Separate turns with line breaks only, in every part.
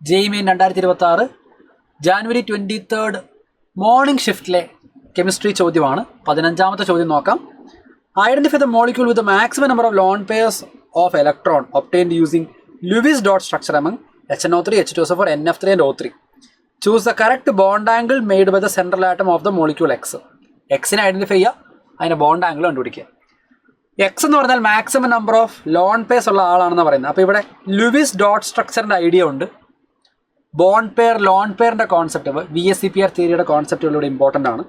JEE Main 2026 January 23 morning ഷിഫ്റ്റിലെ chemistry ചോദ്യമാണ്. 15ാമത്തെ ചോദ്യം നോക്കാം. Identify the molecule with maximum number of lone pairs of electron obtained using Lewis dot structure among HNO3, H2SO4, NF3 and O3. Choose the correct bond angle made by the central atom of the molecule X. X നെ identify ചെയ്യുക, അതിൻ്റെ bond angle കണ്ടുപിടിക്കുക. X എന്ന് പറഞ്ഞാൽ maximum number of lone pairs ഉള്ള ആളാണെന്ന് പറയുന്നത്. അപ്പോൾ ഇവിടെ ലൂയിസ് ഡോട്ട് സ്ട്രക്ചറിൻ്റെ ഐഡിയ ഉണ്ട്. ബോണ്ട് പെയർ ലോൺ പെയറിൻ്റെ കോൺസെപ്റ്റ് VSEPR തിയറിയുടെ കോൺസെപ്റ്റുകളിലൂടെ ഇമ്പോർട്ടൻ്റ് ആണ്.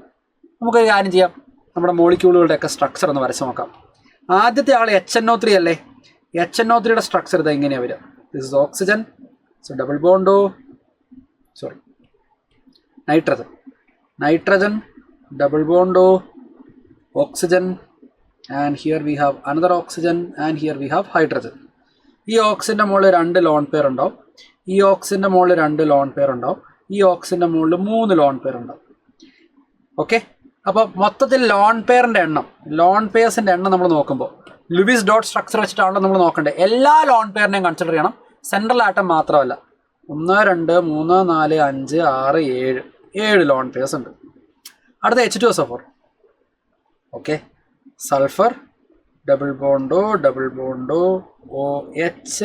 നമുക്കൊരു കാര്യം ചെയ്യാം, നമ്മുടെ മോളിക്യൂളുകളുടെയൊക്കെ സ്ട്രക്ചർ ഒന്ന് വരച്ച് നോക്കാം. ആദ്യത്തെ ആൾ HNO3 അല്ലേ? HNO3യുടെ സ്ട്രക്ചർ ഇത് എങ്ങനെയാണ് വരിക? This is oxygen, so double ബോണ്ടോ nitrogen double bond O, oxygen, and here we have another oxygen, and here we have hydrogen. ഈ ഓക്സിജൻ്റെ മുകളിൽ 2 ലോൺ പെയർ ഉണ്ടാവും, ഈ ഓക്സിജൻ്റെ മുകളിൽ 2 ലോൺ പെയർ ഉണ്ടാവും, ഈ ഓക്സിജൻ്റെ മുകളിൽ 3 ലോൺ പെയർ ഉണ്ടാവും. ഓക്കെ, അപ്പോൾ മൊത്തത്തിൽ ലോൺ പെയർസിൻ്റെ എണ്ണം നമ്മൾ നോക്കുമ്പോൾ ലൂയിസ് ഡോട്ട് സ്ട്രക്ചർ വെച്ചിട്ടാണല്ലോ നമ്മൾ നോക്കേണ്ടത്. എല്ലാ ലോൺ പെയറിനെയും കൺസിഡർ ചെയ്യണം, സെൻട്രൽ ആറ്റം മാത്രമല്ല. 1 2 3 4 5 6 7 ലോൺ പെയർസ് ഉണ്ട്. അടുത്ത H2SO4. ഓക്കെ, സൾഫർ, ഡബിൾ ബോണ്ടോ OH.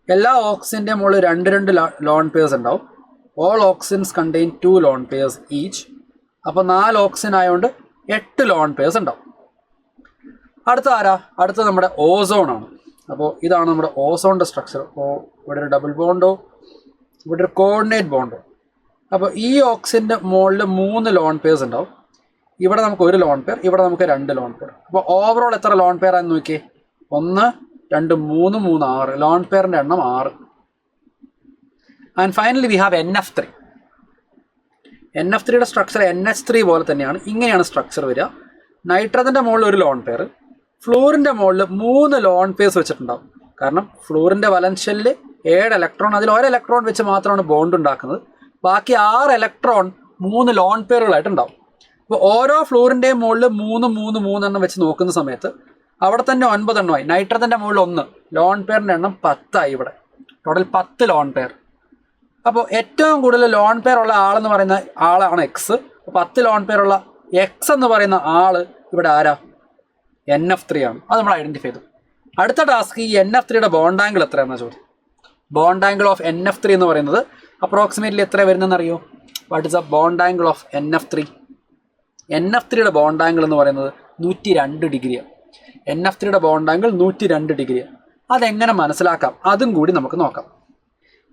എല്ലാ ഓക്സിജൻ്റെ മുകളിൽ 2 ലോൺ പെയർസ് ഉണ്ടാവും. All oxygens contain 2 lone pairs each. അപ്പോൾ 4 ഓക്സിജൻ ആയതുകൊണ്ട് 8 ലോൺ പെയർസ് ഉണ്ടാവും. അടുത്ത നമ്മുടെ ഓസോൺ ആണ്. അപ്പോൾ ഇതാണ് നമ്മുടെ ഓസോണിൻ്റെ സ്ട്രക്ചർ. അപ്പോൾ ഇവിടെ ഒരു ഡബിൾ ബോണ്ടോ, ഇവിടെ ഒരു കോർഡിനേറ്റ് ബോണ്ടോ. അപ്പോൾ ഈ ഓക്സിജൻ്റെ മുകളിൽ 3 ലോൺ പെയർസ് ഉണ്ടാവും. ഇവിടെ നമുക്ക് 1 ലോൺ പെയർ, ഇവിടെ നമുക്ക് 2 ലോൺ പെയർ. അപ്പോൾ ഓവറോൾ എത്ര ലോൺ പെയർ ആണെന്ന് നോക്കിയേ. 1 2 3 3 6 ലോൺ പെയറിൻ്റെ എണ്ണം 6. And finally we have NF3. NF3യുടെ സ്ട്രക്ചർ NH3 പോലെ തന്നെയാണ്. ഇങ്ങനെയാണ് സ്ട്രക്ചർ വരിക. നൈട്രജൻ്റെ മുകളിൽ 1 ലോൺ പെയർ, ഫ്ലൂറിൻ്റെ മുകളിൽ 3 ലോൺ പെയർസ് വെച്ചിട്ടുണ്ടാവും. കാരണം ഫ്ലൂറിൻ്റെ വലൻസ് ഷെല്ലിൽ 7 ഇലക്ട്രോൺ, അതിൽ 1 ഇലക്ട്രോൺ വെച്ച് മാത്രമാണ് ബോണ്ട് ഉണ്ടാക്കുന്നത്. ബാക്കി 6 ഇലക്ട്രോൺ 3 ലോൺ പെയറുകളായിട്ടുണ്ടാവും. അപ്പോൾ ഓരോ ഫ്ലൂറിൻ്റെയും മുകളിൽ 3 എണ്ണം വെച്ച് നോക്കുന്ന സമയത്ത് അവിടെ തന്നെ 9 എണ്ണമായി. നൈട്രജൻ്റെ മുകളിൽ 1 ലോൺ പെയറിൻ്റെ എണ്ണം 10 ആയി. ഇവിടെ ടോട്ടൽ 10 ലോൺ പെയർ. അപ്പോൾ ഏറ്റവും കൂടുതൽ ലോൺ പെയർ ഉള്ള ആളെന്ന് പറയുന്ന ആളാണ് X. 10 ലോൺ പെയർ ഉള്ള X എന്ന് പറയുന്ന ആൾ ഇവിടെ ആരാ? NF3 ആണ്. അത് നമ്മൾ ഐഡൻറ്റിഫൈ ചെയ്തു. അടുത്ത ടാസ്ക് ഈ NF3യുടെ ബോണ്ട് ആംഗിൾ എത്രയാണെന്ന് ചോദിച്ചു. ബോണ്ട് ആംഗിൾ ഓഫ് NF3 എന്ന് പറയുന്നത് അപ്രോക്സിമേറ്റ്ലി എത്ര വരുന്നതെന്ന് അറിയോ? What is the bond angle of NF3? NF3യുടെ ബോണ്ട് ആംഗിൾ എന്ന് പറയുന്നത് 102 ഡിഗ്രിയാണ്. NF3യുടെ ബോണ്ട് ആംഗിൾ 102 ഡിഗ്രിയാണ്. അതെങ്ങനെ മനസ്സിലാക്കാം അതും കൂടി നമുക്ക് നോക്കാം.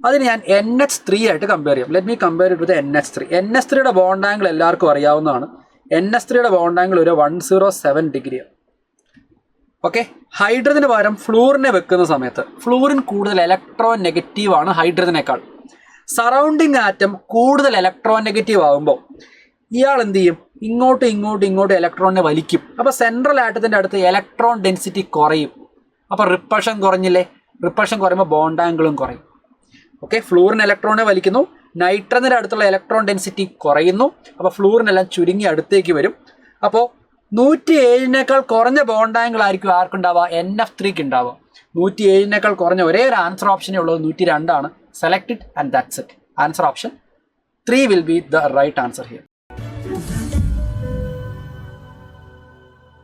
അതിന് ഞാൻ NH3 ആയിട്ട് കമ്പയർ ചെയ്യാം. Let me compare it with NH3. NH3യുടെ ബോണ്ട് ആംഗിൾ എല്ലാവർക്കും അറിയാവുന്നതാണ്. NH3യുടെ ബോണ്ട് ആംഗിൾ ഒരു 107 ഡിഗ്രിയാണ്. ഓക്കെ, ഹൈഡ്രജന് പകരം ഫ്ലൂറിനെ വെക്കുന്ന സമയത്ത് ഫ്ലൂറിൻ കൂടുതൽ ഇലക്ട്രോൺ നെഗറ്റീവാണ് ഹൈഡ്രജനേക്കാൾ. സറൗണ്ടിങ് ആറ്റം കൂടുതൽ ഇലക്ട്രോൺ നെഗറ്റീവ് ആകുമ്പോൾ ഇയാൾ എന്ത് ചെയ്യും? ഇങ്ങോട്ടും ഇലക്ട്രോണിനെ വലിക്കും. അപ്പോൾ സെൻട്രൽ ആറ്റത്തിൻ്റെ അടുത്ത് ഇലക്ട്രോൺ ഡെൻസിറ്റി കുറയും. അപ്പോൾ റിപ്പൾഷൻ കുറഞ്ഞില്ലേ? റിപ്പൾഷൻ കുറയുമ്പോൾ ബോണ്ട് ആംഗിളും കുറയും. ഓക്കെ, ഫ്ലൂറിൻ ഇലക്ട്രോണിനെ വലിക്കുന്നു, നൈട്രജൻ്റെ അടുത്തുള്ള ഇലക്ട്രോൺ ഡെൻസിറ്റി കുറയുന്നു. അപ്പോൾ ഫ്ലൂറിനെല്ലാം ചുരുങ്ങി അടുത്തേക്ക് വരും. അപ്പോൾ 107 കുറഞ്ഞ ബോണ്ട് ആംഗിൾ ആയിരിക്കും ആർക്കുണ്ടാവുക? NF3ക്ക് ഉണ്ടാവുക. 107 കുറഞ്ഞ ഒരേ ഒരു ആൻസർ ഓപ്ഷനേ ഉള്ളത് 102 ആണ്. Select it and that's it. Answer option 3 will be the right answer here.